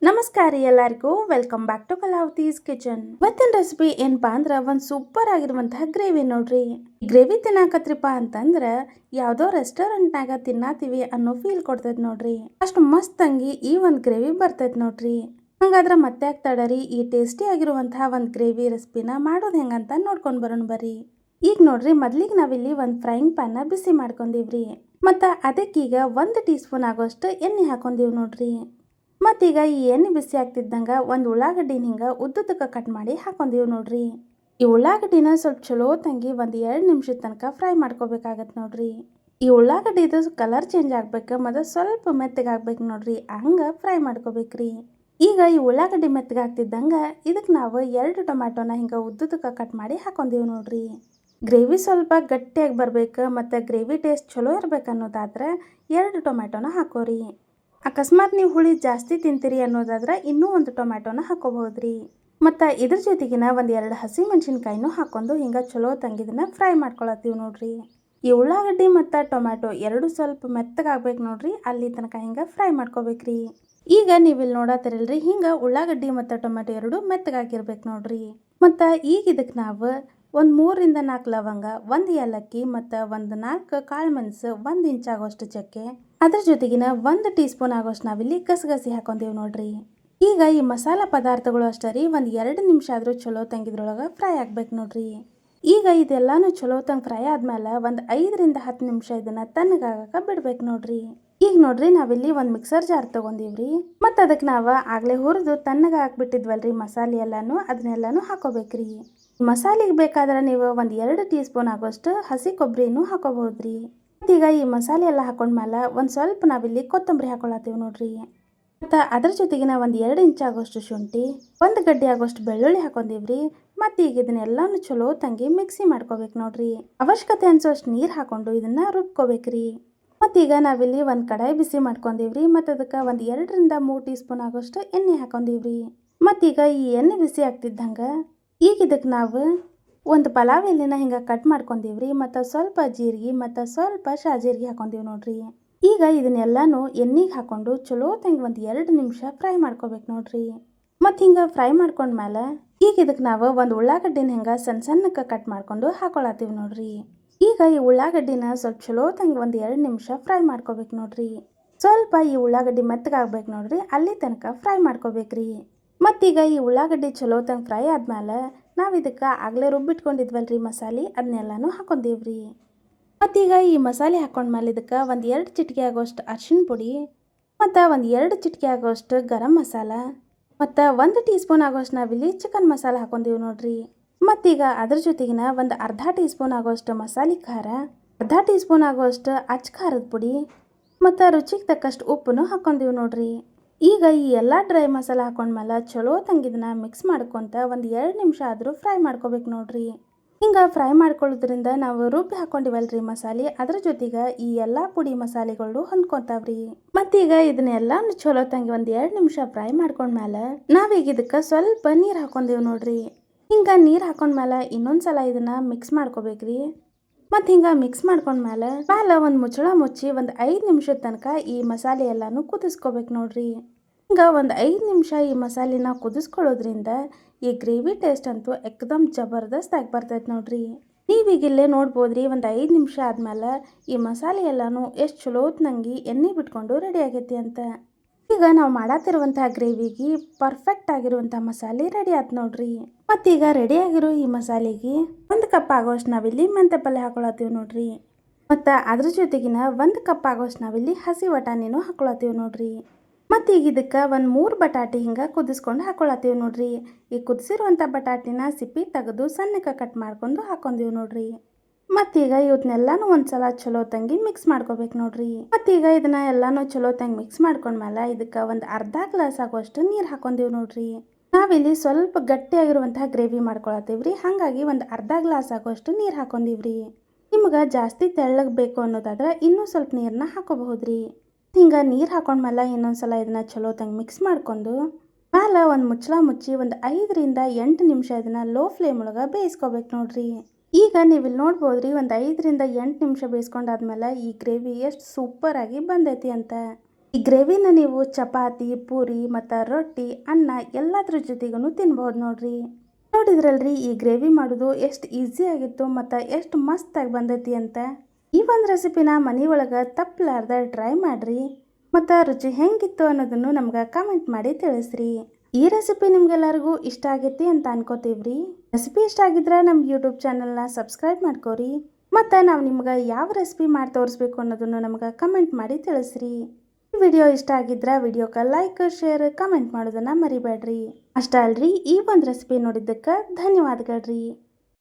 ನಮಸ್ಕಾರ ರೀ ಎಲ್ಲರಿಗೂ welcome back to Kalavati's kitchen. ಇವತ್ತಿನ ರೆಸಿಪಿ ಏನಪ್ಪಾ ಅಂದ್ರ ಒಂದ್ ಸೂಪರ್ ಆಗಿರುವಂತಹ ಗ್ರೇವಿ ನೋಡ್ರಿ. ಗ್ರೇವಿ ತಿನ್ನಾಕತ್ರಿಪ್ಪ ಅಂತಂದ್ರ ಯಾವ್ದೋ ರೆಸ್ಟೋರೆಂಟ್ನಾಗ ತಿನ್ನಾತೀವಿ ಅನ್ನೋ ಫೀಲ್ ಕೊಡ್ತೈತಿ ನೋಡ್ರಿ. ಅಷ್ಟು ಮಸ್ತ್ ಅಂಗಿ ಈ ಒಂದ್ ಗ್ರೇವಿ ಬರ್ತೈತಿ ನೋಡ್ರಿ. ಹಂಗಾದ್ರ ಮತ್ತೆ ಆಗ್ತಾಡರಿ ಈ ಟೇಸ್ಟಿ ಆಗಿರುವಂತಹ ಒಂದ್ ಗ್ರೇವಿ ರೆಸಿಪಿನ ಮಾಡೋದು ಹೆಂಗಂತ ನೋಡ್ಕೊಂಡ್ ಬರೋಣ ಬರ್ರಿ. ಈಗ ನೋಡ್ರಿ ಮೊದ್ಲಿಗೆ ನಾವಿಲ್ಲಿ ಒಂದ್ ಫ್ರೈಯಿಂಗ್ ಪ್ಯಾನ್ ನ ಬಿಸಿ ಮಾಡ್ಕೊಂಡಿವ್ರಿ. ಮತ್ತ ಅದಕ್ಕೀಗ 1 ಟೀ ಸ್ಪೂನ್ ಆಗೋಷ್ಟು ಎಣ್ಣೆ ಹಾಕೊಂಡಿವ್ ನೋಡ್ರಿ. ಮತ್ತೀಗ ಈ ಎಣ್ಣೆ ಬಿಸಿ ಆಗ್ತಿದ್ದಂಗ ಒಂದು ಉಳ್ಳಾಗಡ್ಡಿನ ಹಿಂಗ ಉದ್ದುದಕ್ಕೆ ಕಟ್ ಮಾಡಿ ಹಾಕೊಂಡಿವ್ ನೋಡ್ರಿ. ಈ ಉಳ್ಳಾಗಡ್ಡಿನ ಸ್ವಲ್ಪ ಚಲೋ ತಂಗಿ 1-2 ನಿಮಿಷದ ತನಕ ಫ್ರೈ ಮಾಡ್ಕೋಬೇಕಾಗತ್ತೆ ನೋಡ್ರಿ. ಈ ಉಳ್ಳಾಗಡ್ಡಿದು ಕಲರ್ ಚೇಂಜ್ ಆಗ್ಬೇಕು ಮತ್ತು ಸ್ವಲ್ಪ ಮೆತ್ತಗಾಗ್ಬೇಕು ನೋಡ್ರಿ, ಹಂಗ ಫ್ರೈ ಮಾಡ್ಕೋಬೇಕ್ರಿ. ಈಗ ಈ ಉಳ್ಳಾಗಡ್ಡಿ ಮೆತ್ತಗಾಗ್ತಿದ್ದಂಗ ಇದಕ್ಕೆ ನಾವು 2 ಟೊಮ್ಯಾಟೋನ ಹಿಂಗ ಉದ್ದುದಕ್ಕೆ ಕಟ್ ಮಾಡಿ ಹಾಕೊಂಡಿವ್ ನೋಡ್ರಿ. ಗ್ರೇವಿ ಸ್ವಲ್ಪ ಗಟ್ಟಿಯಾಗಿ ಬರ್ಬೇಕು ಮತ್ತು ಗ್ರೇವಿ ಟೇಸ್ಟ್ ಚಲೋ ಇರ್ಬೇಕು ಅನ್ನೋದಾದ್ರೆ 2 ಟೊಮ್ಯಾಟೋನ ಹಾಕೋರಿ. ಅಕಸ್ಮಾತ್ ನೀವು ಹುಳಿ ಜಾಸ್ತಿ ತಿಂತೀರಿ ಅನ್ನೋದಾದ್ರೆ ಇನ್ನೂ 1 ಟೊಮ್ಯಾಟೋನ ಹಾಕೋಬಹುದ್ರಿ. ಮತ್ತು ಇದ್ರ ಜೊತೆಗಿನ 1-2 ಹಸಿ ಮೆಣಸಿನ್ಕಾಯಿನೂ ಹಾಕೊಂಡು ಹಿಂಗೆ ಚಲೋ ತಂಗಿದನ್ನ ಫ್ರೈ ಮಾಡ್ಕೊಳತ್ತೀವಿ ನೋಡ್ರಿ. ಈ ಉಳ್ಳಾಗಡ್ಡಿ ಮತ್ತು ಟೊಮ್ಯಾಟೊ ಎರಡು ಸ್ವಲ್ಪ ಮೆತ್ತಗಾಗ್ಬೇಕು ನೋಡ್ರಿ, ಅಲ್ಲಿ ತನಕ ಹಿಂಗೆ ಫ್ರೈ ಮಾಡ್ಕೋಬೇಕ್ರಿ. ಈಗ ನೀವಿಲ್ಲಿ ನೋಡತ್ತಿರಲ್ರಿ ಹಿಂಗೆ ಉಳ್ಳಾಗಡ್ಡಿ ಮತ್ತು ಟೊಮ್ಯಾಟೊ ಎರಡು ಮೆತ್ತಗಾಗಿರ್ಬೇಕು ನೋಡ್ರಿ. ಮತ್ತು ಈಗ ಇದಕ್ಕೆ ನಾವು 3-4 ಲವಂಗ, 1 ಏಲಕ್ಕಿ ಮತ್ತು 4 ಕಾಳು ಮೆಣಸು, 1 ಇಂಚ್ ಆಗೋಷ್ಟು ಚಕ್ಕೆ, ಅದ್ರ ಜೊತೆಗಿನ 1 ಟೀ ಸ್ಪೂನ್ ಆಗೋಷ್ಟು ನಾವಿಲ್ಲಿ ಗಸಗಸಿ ಹಾಕೊಂತೀವಿ ನೋಡ್ರಿ. ಈಗ ಈ ಮಸಾಲ ಪದಾರ್ಥಗಳು ಅಷ್ಟೇ ರೀ 1-2 ನಿಮಿಷ ಆದರೂ ಚಲೋ ತಂಗಿದ್ರೊಳಗೆ ಫ್ರೈ ಆಗ್ಬೇಕು ನೋಡ್ರಿ. ಈಗ ಇದೆಲ್ಲಾನು ಚಲೋ ತಂಗ ಫ್ರೈ ಆದ್ಮೇಲೆ 5-10 ನಿಮಿಷ ಇದನ್ನ ತಣ್ಣಗಾಗಕ್ಕೆ ಬಿಡ್ಬೇಕು ನೋಡ್ರಿ. ಈಗ ನೋಡ್ರಿ ನಾವಿಲ್ಲಿ ಒಂದು ಮಿಕ್ಸರ್ ಜಾರ್ ತೊಗೊಂಡಿವ್ರಿ. ಮತ್ತು ಅದಕ್ಕೆ ನಾವು ಆಗಲೇ ಹುರಿದು ತಣ್ಣಗೆ ಹಾಕ್ಬಿಟ್ಟಿದ್ವಲ್ರಿ ಮಸಾಲೆ ಎಲ್ಲಾನು, ಅದನ್ನೆಲ್ಲಾನು ಹಾಕೋಬೇಕ್ರಿ. ಮಸಾಲೆಗೆ ಬೇಕಾದ್ರೆ ನೀವು 1-2 ಟೀ ಸ್ಪೂನ್ ಆಗೋಷ್ಟು ಹಸಿ ಕೊಬ್ಬರಿನೂ ಹಾಕೋಬಹುದ್ರಿ. ಈಗ ಈ ಮಸಾಲೆ ಎಲ್ಲ ಹಾಕೊಂಡ್ಮೇಲೆ ಒಂದು ಸ್ವಲ್ಪ ನಾವಿಲ್ಲಿ ಕೊತ್ತಂಬರಿ ಹಾಕೊಳತ್ತೀವಿ ನೋಡ್ರಿ. ಮತ್ತು ಅದ್ರ ಜೊತೆಗಿನ 1-2 ಇಂಚ್ ಆಗೋಷ್ಟು ಶುಂಠಿ, 1 ಗಡ್ಡೆ ಆಗೋಷ್ಟು ಬೆಳ್ಳುಳ್ಳಿ ಹಾಕೊಂಡಿವ್ರಿ. ಮತ್ತು ಈಗ ಇದನ್ನೆಲ್ಲಾನು ಚಲೋ ತಂಗಿ ಮಿಕ್ಸಿ ಮಾಡ್ಕೋಬೇಕು ನೋಡ್ರಿ. ಅವಶ್ಯಕತೆ ಅನ್ಸೋಷ್ಟು ನೀರು ಹಾಕೊಂಡು ಇದನ್ನ ರುಬ್ಕೋಬೇಕ್ರಿ. ಮತ್ತೀಗ ನಾವಿಲ್ಲಿ ಒಂದು ಕಡಾಯಿ ಬಿಸಿ ಮಾಡ್ಕೊಂಡಿವ್ರಿ. ಮತ್ತು ಅದಕ್ಕೆ 2-3 ಟೀ ಸ್ಪೂನ್ ಆಗೋಷ್ಟು ಎಣ್ಣೆ ಹಾಕೊಂಡಿವ್ರಿ. ಮತ್ತೀಗ ಈ ಎಣ್ಣೆ ಬಿಸಿ ಆಗ್ತಿದ್ದಂಗೆ ಈಗ ಇದಕ್ಕೆ ನಾವು ಒಂದು ಪಲಾವ್ ಎಲೆನ ಹಿಂಗೆ ಕಟ್ ಮಾಡ್ಕೊಂಡಿವ್ರಿ. ಮತ್ತು ಸ್ವಲ್ಪ ಜೀರಿಗೆ ಮತ್ತು ಸ್ವಲ್ಪ ಶಾಜೀರಿಗೆ ಹಾಕೊಂಡಿವಿ ನೋಡ್ರಿ. ಈಗ ಇದನ್ನೆಲ್ಲಾನು ಎಣ್ಣೆಗೆ ಹಾಕೊಂಡು ಚಲೋ ತಂಗಿ 1-2 ನಿಮಿಷ ಫ್ರೈ ಮಾಡ್ಕೋಬೇಕು ನೋಡ್ರಿ. ಮತ್ತು ಹಿಂಗೆ ಫ್ರೈ ಮಾಡ್ಕೊಂಡ್ಮೇಲೆ ಈಗ ಇದಕ್ಕೆ ನಾವು ಒಂದು ಉಳ್ಳಾಗಡ್ಡಿನ ಹಿಂಗೆ ಸಣ್ಣಕ್ಕೆ ಕಟ್ ಮಾಡ್ಕೊಂಡು ಹಾಕೊಳತ್ತೀವಿ ನೋಡ್ರಿ. ಈಗ ಈ ಉಳ್ಳಾಗಡ್ಡಿನ ಸ್ವಲ್ಪ ಚಲೋ ತಂಗಿ 1-2 ನಿಮಿಷ ಫ್ರೈ ಮಾಡ್ಕೋಬೇಕು ನೋಡ್ರಿ. ಸ್ವಲ್ಪ ಈ ಉಳ್ಳಾಗಡ್ಡಿ ಮೆತ್ತಗಾಗ್ಬೇಕು ನೋಡ್ರಿ, ಅಲ್ಲಿ ತನಕ ಫ್ರೈ ಮಾಡ್ಕೋಬೇಕ್ರಿ. ಮತ್ತೀಗ ಈ ಉಳ್ಳಾಗಡ್ಡಿ ಚಲೋ ತಂಗ ಫ್ರೈ ಆದ್ಮೇಲೆ ನಾವು ಇದಕ್ಕೆ ಆಗಲೇ ರುಬ್ಬಿಟ್ಕೊಂಡಿದ್ವಲ್ರಿ ಮಸಾಲೆ, ಅದನ್ನೆಲ್ಲಾನು ಹಾಕೊಂಡಿವ್ರಿ. ಮತ್ತೀಗ ಈ ಮಸಾಲೆ ಹಾಕೊಂಡ್ಮೇಲೆ ಇದಕ್ಕೆ 1-2 ಚಿಟಿಕೆ ಆಗೋಷ್ಟು ಅರಿಶಿನ ಪುಡಿ ಮತ್ತು 1-2 ಚಿಟಿಕೆ ಆಗೋಷ್ಟು ಗರಂ ಮಸಾಲ ಮತ್ತು 1 ಟೀ ಸ್ಪೂನ್ ಆಗೋಷ್ಟು ನಾವಿಲ್ಲಿ ಚಿಕನ್ ಮಸಾಲ ಹಾಕೊಂಡಿವಿ ನೋಡ್ರಿ. ಮತ್ತೀಗ ಅದ್ರ ಜೊತೆಗಿನ 1/2 ಟೀ ಸ್ಪೂನ್ ಆಗೋಷ್ಟು ಮಸಾಲೆ ಖಾರ, 1/2 ಟೀ ಸ್ಪೂನ್ ಆಗೋಷ್ಟು ಅಚ್ಚ ಖಾರದ ಪುಡಿ ಮತ್ತು ರುಚಿಗೆ ತಕ್ಕಷ್ಟು ಉಪ್ಪನ್ನು ಹಾಕೊಂಡಿವಿ ನೋಡ್ರಿ. ಈಗ ಈ ಎಲ್ಲ ಡ್ರೈ ಮಸಾಲ ಹಾಕೊಂಡ್ಮೇಲೆ ಚಲೋ ತಂಗಿದನ್ನ ಮಿಕ್ಸ್ ಮಾಡ್ಕೊತ 1-2 ನಿಮಿಷ ಆದರೂ ಫ್ರೈ ಮಾಡ್ಕೋಬೇಕು ನೋಡ್ರಿ. ಹಿಂಗೆ ಫ್ರೈ ಮಾಡ್ಕೊಳ್ಳೋದ್ರಿಂದ ನಾವು ರುಬ್ಬಿ ಹಾಕೊಂಡಿವಲ್ರಿ ಮಸಾಲೆ, ಅದ್ರ ಜೊತೆಗೆ ಈ ಎಲ್ಲ ಪುಡಿ ಮಸಾಲೆಗಳು ಹೊಂದ್ಕೊತಾವ್ರಿ. ಮತ್ತೀಗ ಇದನ್ನೆಲ್ಲಾನು ಚಲೋ ತಂಗಿ 1-2 ನಿಮಿಷ ಫ್ರೈ ಮಾಡ್ಕೊಂಡ್ಮೇಲೆ ನಾವೀಗ ಇದಕ್ಕೆ ಸ್ವಲ್ಪ ನೀರು ಹಾಕೊಂಡಿವಿ ನೋಡ್ರಿ. ಹಿಂಗೆ ನೀರು ಹಾಕೊಂಡ್ಮೇಲೆ ಇನ್ನೊಂದ್ಸಲ ಇದನ್ನ ಮಿಕ್ಸ್ ಮಾಡ್ಕೋಬೇಕ್ರಿ. ಮತ್ತು ಹಿಂಗೆ ಮಿಕ್ಸ್ ಮಾಡ್ಕೊಂಡ್ಮೇಲೆ ಒಂದು ಮುಚ್ಚಳ ಮುಚ್ಚಿ 5 ನಿಮಿಷದ ತನಕ ಈ ಮಸಾಲೆ ಎಲ್ಲಾನು ಕುದಿಸ್ಕೋಬೇಕು ನೋಡ್ರಿ. ಹಿಂಗೆ 5 ನಿಮಿಷ ಈ ಮಸಾಲೆನ ಕುದಿಸ್ಕೊಳ್ಳೋದ್ರಿಂದ ಈ ಗ್ರೇವಿ ಟೇಸ್ಟ್ ಅಂತೂ ಎಕ್ದಮ್ ಜಬರ್ದಸ್ತ್ ಆಗಿ ಬರ್ತೈತೆ ನೋಡ್ರಿ. ನೀವೀಗ ಇಲ್ಲೇ ನೋಡ್ಬೋದ್ರಿ 5 ನಿಮಿಷ ಆದ್ಮೇಲೆ ಈ ಮಸಾಲೆ ಎಲ್ಲಾನು ಎಷ್ಟು ಚಲೋ ನಂಗೆ ಎಣ್ಣೆ ಬಿಟ್ಕೊಂಡು ರೆಡಿ ಆಗೈತಿ ಅಂತ. ಈಗ ನಾವು ಮಾಡತ್ತಿರುವಂತಹ ಗ್ರೇವಿಗೆ ಪರ್ಫೆಕ್ಟ್ ಆಗಿರುವಂಥ ಮಸಾಲೆ ರೆಡಿ ಆಯ್ತು ನೋಡ್ರಿ. ಮತ್ತೀಗ ರೆಡಿ ಆಗಿರೋ ಈ ಮಸಾಲೆಗೆ 1 ಕಪ್ ಆಗೋಷ್ಟು ನಾವಿಲ್ಲಿ ಮೆಂತ್ಯ ಪಲ್ಯ ಹಾಕೊಳತ್ತೀವಿ ನೋಡ್ರಿ. ಮತ್ತು ಅದ್ರ ಜೊತೆಗಿನ 1 ಕಪ್ ಆಗೋಷ್ಟು ನಾವಿಲ್ಲಿ ಹಸಿ ಬಟಾಣಿನೂ ಹಾಕೊಳತ್ತೀವಿ ನೋಡ್ರಿ. ಮತ್ತೀಗ ಇದಕ್ಕೆ 3 ಬಟಾಟೆ ಹಿಂಗೆ ಕುದಿಸ್ಕೊಂಡು ಹಾಕೊಳತ್ತೀವಿ ನೋಡ್ರಿ. ಈ ಕುದಿಸಿರುವಂಥ ಬಟಾಟಿನ ಸಿಪ್ಪಿ ತೆಗೆದು ಸಣ್ಣಕ್ಕೆ ಕಟ್ ಮಾಡ್ಕೊಂಡು ಹಾಕೊಂಡಿವಿ ನೋಡ್ರಿ. ಮತ್ತೀಗ ಇವನ್ನೆಲ್ಲಾನು ಒಂದ್ಸಲ ಚಲೋ ತಂಗಿ ಮಿಕ್ಸ್ ಮಾಡ್ಕೋಬೇಕು ನೋಡ್ರಿ. ಮತ್ತೀಗ ಇದನ್ನ ಎಲ್ಲಾನು ಚಲೋ ತಂಗಿ ಮಿಕ್ಸ್ ಮಾಡ್ಕೊಂಡ್ಮೇಲೆ ಇದಕ್ಕೆ 1/2 ಗ್ಲಾಸ್ ಆಗುವಷ್ಟು ನೀರು ಹಾಕೊಂಡಿವಿ ನೋಡ್ರಿ. ನಾವಿಲ್ಲಿ ಸ್ವಲ್ಪ ಗಟ್ಟಿಯಾಗಿರುವಂತಹ ಗ್ರೇವಿ ಮಾಡ್ಕೊಳತ್ತೀವ್ರಿ, ಹಾಗಾಗಿ 1/2 ಗ್ಲಾಸ್ ಆಗುವಷ್ಟು ನೀರು ಹಾಕೊಂಡಿವ್ರಿ. ನಿಮ್ಗೆ ಜಾಸ್ತಿ ತೆಳ್ಳಗೆ ಬೇಕು ಅನ್ನೋದಾದ್ರೆ ಇನ್ನೂ ಸ್ವಲ್ಪ ನೀರನ್ನ ಹಾಕೋಬಹುದ್ರಿ. ಹಿಂಗೆ ನೀರು ಹಾಕೊಂಡ್ಮೇಲೆ ಇನ್ನೊಂದ್ಸಲ ಇದನ್ನ ಚಲೋ ತಂಗಿ ಮಿಕ್ಸ್ ಮಾಡ್ಕೊಂಡು ಮೇಲೆ ಒಂದು ಮುಚ್ಚಳ ಮುಚ್ಚಿ 5-8 ನಿಮಿಷ ಇದನ್ನ ಲೋ ಫ್ಲೇಮ್ ಒಳಗೆ ಬೇಯಿಸ್ಕೋಬೇಕು ನೋಡ್ರಿ. ಈಗ ನೀವು ಇಲ್ಲಿ ನೋಡ್ಬೋದ್ರಿ 5-8 ನಿಮಿಷ ಬೇಯಿಸ್ಕೊಂಡಾದ್ಮೇಲೆ ಈ ಗ್ರೇವಿ ಎಷ್ಟು ಸೂಪರಾಗಿ ಬಂದೈತಿ ಅಂತ. ಈ ಗ್ರೇವಿನ ನೀವು ಚಪಾತಿ ಪೂರಿ ಮತ್ತು ರೊಟ್ಟಿ ಅನ್ನ ಎಲ್ಲದ್ರ ಜೊತೆಗೂ ತಿನ್ಬೋದು ನೋಡ್ರಿ. ನೋಡಿದ್ರಲ್ರಿ ಈ ಗ್ರೇವಿ ಮಾಡೋದು ಎಷ್ಟು ಈಸಿ ಆಗಿತ್ತು ಮತ್ತು ಎಷ್ಟು ಮಸ್ತಾಗಿ ಬಂದೈತಿ ಅಂತ. ಈ ಒಂದು ರೆಸಿಪಿನ ಮನೆಯೊಳಗೆ ತಪ್ಪಲಾರ್ದ ಟ್ರೈ ಮಾಡಿರಿ ಮತ್ತು ರುಚಿ ಹೆಂಗಿತ್ತು ಅನ್ನೋದನ್ನು ನಮ್ಗೆ ಕಮೆಂಟ್ ಮಾಡಿ ತಿಳಿಸ್ರಿ. ಈ ರೆಸಿಪಿ ನಿಮ್ಗೆಲ್ಲರಿಗೂ ಇಷ್ಟ ಆಗೈತಿ ಅಂತ ಅನ್ಕೋತೀವ್ರಿ. ರೆಸಿಪಿ ಇಷ್ಟ ಆಗಿದ್ರೆ ನಮ್ಮ ಯೂಟ್ಯೂಬ್ ಚಾನಲ್ನ ಸಬ್ಸ್ಕ್ರೈಬ್ ಮಾಡ್ಕೋರಿ ಮತ್ತು ನಾವು ನಿಮ್ಗೆ ಯಾವ ರೆಸಿಪಿ ಮಾಡಿ ತೋರಿಸ್ಬೇಕು ಅನ್ನೋದನ್ನು ನಮ್ಗೆ ಕಮೆಂಟ್ ಮಾಡಿ ತಿಳಿಸ್ರಿ. ಈ ವಿಡಿಯೋ ಇಷ್ಟ ಆಗಿದ್ರೆ ವಿಡಿಯೋಕ್ಕೆ ಲೈಕ್ ಶೇರ್ ಕಮೆಂಟ್ ಮಾಡೋದನ್ನು ಮರಿಬೇಡ್ರಿ. ಅಷ್ಟೇ ಅಲ್ರಿ, ಈ ಒಂದು ರೆಸಿಪಿ ನೋಡಿದ್ದಕ್ಕೆ ಧನ್ಯವಾದಗಳ್ರಿ.